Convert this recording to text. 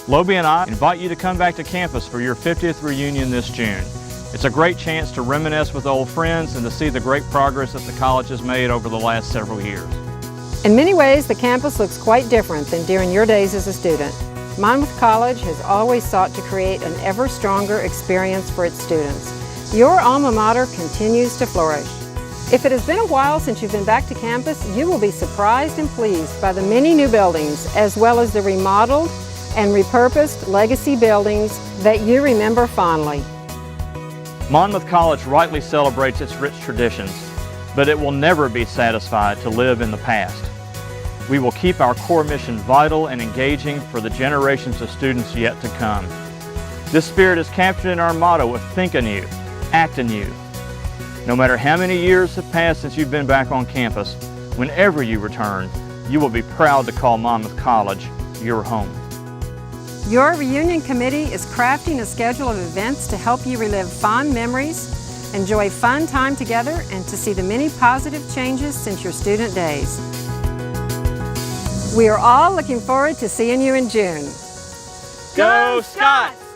Lobie and I invite you to come back to campus for your 50th reunion this June. It's a great chance to reminisce with old friends and to see the great progress that the college has made over the last several years. In many ways, the campus looks quite different than during your days as a student. Monmouth College has always sought to create an ever stronger experience for its students. Your alma mater continues to flourish. If it has been a while since you've been back to campus, you will be surprised and pleased by the many new buildings, as well as the remodeled and repurposed legacy buildings that you remember fondly. Monmouth College rightly celebrates its rich traditions, but it will never be satisfied to live in the past. We will keep our core mission vital and engaging for the generations of students yet to come. This spirit is captured in our motto of Think Anew, Act Anew. No matter how many years have passed since you've been back on campus, whenever you return, you will be proud to call Monmouth College your home. Your reunion committee is crafting a schedule of events to help you relive fond memories, enjoy fun time together, and to see the many positive changes since your student days. We are all looking forward to seeing you in June. Go Scots!